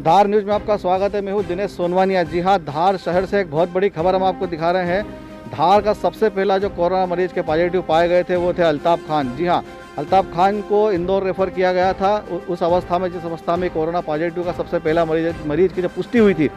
तो धार न्यूज़ में आपका स्वागत है। मैं हूँ दिनेश सोनवानिया। जी हाँ, धार शहर से एक बहुत बड़ी खबर हम आपको दिखा रहे हैं। धार का सबसे पहला जो कोरोना मरीज के पॉजिटिव पाए गए थे वो थे अल्ताफ खान। जी हाँ, अल्ताफ खान को इंदौर रेफर किया गया था। उस अवस्था में, जिस अवस्था में कोरोना पॉजिटिव का सबसे पहला मरीज की जब पुष्टि हुई थी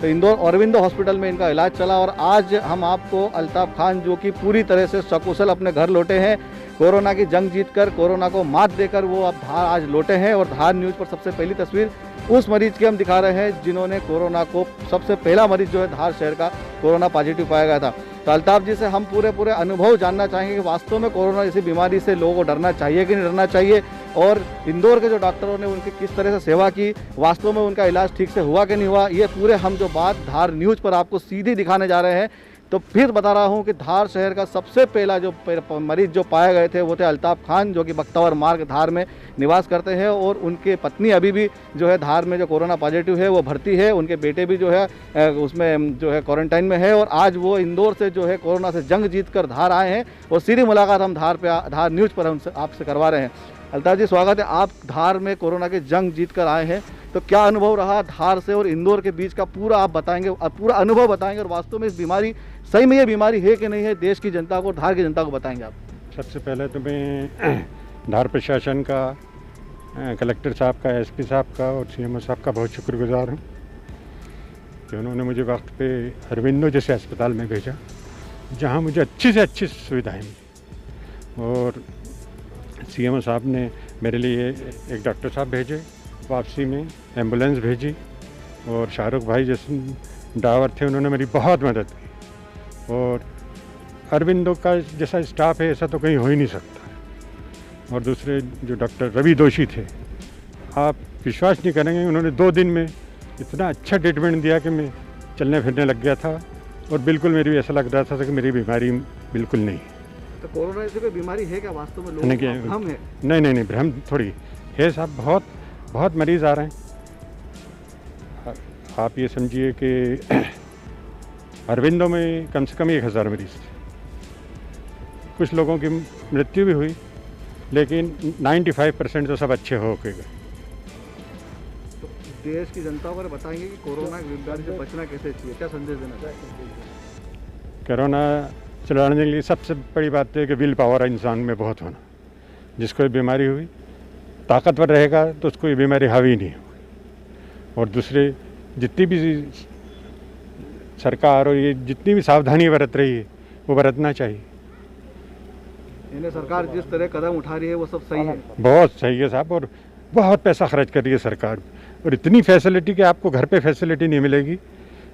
तो इंदौर अरविंदो हॉस्पिटल में इनका इलाज चला और आज हम आपको अल्ताफ खान, जो कि पूरी तरह से सकुशल अपने घर लौटे हैं, कोरोना की जंग जीतकर, कोरोना को मात देकर वो अब धार आज लौटे हैं। और धार न्यूज़ पर सबसे पहली तस्वीर उस मरीज की हम दिखा रहे हैं जिन्होंने कोरोना को, सबसे पहला मरीज जो है धार शहर का कोरोना पॉजिटिव पाया गया था। तो अल्ताफ जी से हम पूरे अनुभव जानना चाहेंगे कि वास्तव में कोरोना जैसी बीमारी से लोगों को डरना चाहिए कि नहीं डरना चाहिए, और इंदौर के जो डॉक्टरों ने उनकी किस तरह से सेवा की, वास्तव में उनका इलाज ठीक से हुआ कि नहीं हुआ, ये पूरे हम जो बात धार न्यूज़ पर आपको सीधी दिखाने जा रहे हैं। तो फिर बता रहा हूं कि धार शहर का सबसे पहला जो मरीज जो पाए गए थे वो थे अल्ताफ खान, जो कि बख्तावर मार्ग धार में निवास करते हैं, और उनके पत्नी अभी भी जो है धार में जो कोरोना पॉजिटिव है वो भर्ती है। उनके बेटे भी जो है उसमें जो है क्वारंटाइन में है, और आज वो इंदौर से जो है कोरोना से जंग जीत कर धार आए हैं और सीधी मुलाकात हम धार न्यूज़ पर हम आपसे करवा रहे हैं। अल्ताफ जी, स्वागत है। आप धार में कोरोना की जंग जीत कर आए हैं, तो क्या अनुभव रहा धार से और इंदौर के बीच का, पूरा आप बताएंगे, पूरा अनुभव बताएंगे, और वास्तव में इस बीमारी, सही में ये बीमारी है कि नहीं है, देश की जनता को, धार की जनता को बताएंगे आप। सबसे पहले तो मैं धार प्रशासन का, कलेक्टर साहब का, एसपी साहब का और सीएमओ साहब का बहुत शुक्रगुजार हूँ कि उन्होंने मुझे वक्त पे अरविंदो जैसे अस्पताल में भेजा, जहाँ मुझे अच्छी से अच्छी सुविधाएं मिली। और सीएमओ साहब ने मेरे लिए एक डॉक्टर साहब भेजे, वापसी में एम्बुलेंस भेजी, और शाहरुख भाई जैसे ड्राइवर थे उन्होंने मेरी बहुत मदद की। और अरविंदो का जैसा स्टाफ है ऐसा तो कहीं हो ही नहीं सकता। और दूसरे जो डॉक्टर रवि दोषी थे, आप विश्वास नहीं करेंगे, उन्होंने 2 दिन में इतना अच्छा ट्रीटमेंट दिया कि मैं चलने फिरने लग गया था, और बिल्कुल मेरी ऐसा लग रहा था कि मेरी बीमारी बिल्कुल नहीं। तो कोरोना जैसी कोई बीमारी है क्या वास्तव में? लोगों को भ्रम है? नहीं, भ्रम थोड़ी है साहब, बहुत मरीज़ आ रहे हैं। आप ये समझिए कि अरविंदो में कम से कम 1000 मरीज थे। कुछ लोगों की मृत्यु भी हुई, लेकिन 95% तो सब अच्छे हो के गए। तो देश की जनता को बताएंगे कि कोरोना की बीमारी से बचना कैसे चाहिए, क्या संदेश देना चाहिए? कोरोना चलाने के लिए सबसे बड़ी बात है कि विल पावर इंसान में बहुत होना। जिसको ये बीमारी हुई, ताकतवर रहेगा तो उसको ये बीमारी हावी नहीं होगी। और दूसरे, जितनी भी सरकार और ये जितनी भी सावधानी बरत रही है वो बरतना चाहिए। इन्हें सरकार जिस तरह कदम उठा रही है वो सब सही है? बहुत सही है साहब, और बहुत पैसा खर्च कर रही है सरकार, और इतनी फैसिलिटी कि आपको घर पे फैसिलिटी नहीं मिलेगी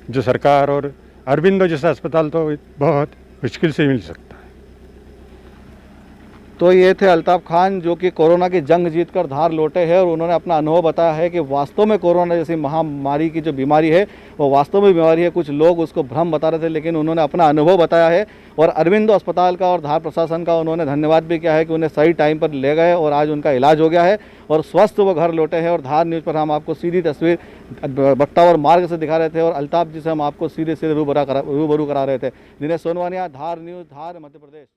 जो सरकार, और अरविंदो जैसा अस्पताल तो बहुत मुश्किल से मिल सकता है। तो ये थे अल्ताफ खान, जो कि कोरोना की जंग जीतकर धार लौटे हैं, और उन्होंने अपना अनुभव बताया है कि वास्तव में कोरोना जैसी महामारी की जो बीमारी है वो वास्तव में बीमारी है। कुछ लोग उसको भ्रम बता रहे थे, लेकिन उन्होंने अपना अनुभव बताया है, और अरविंदो अस्पताल का और धार प्रशासन का उन्होंने धन्यवाद भी किया है कि उन्हें सही टाइम पर ले गए और आज उनका इलाज हो गया है और स्वस्थ वो घर लौटे हैं। और धार न्यूज़ पर हम आपको सीधी तस्वीर बख्तावर मार्ग से दिखा रहे थे, और अल्ताफ जी से हम आपको सीधे रूबरू करा रहे थे। दिनेश सोनवानिया, धार न्यूज़, धार, मध्य प्रदेश।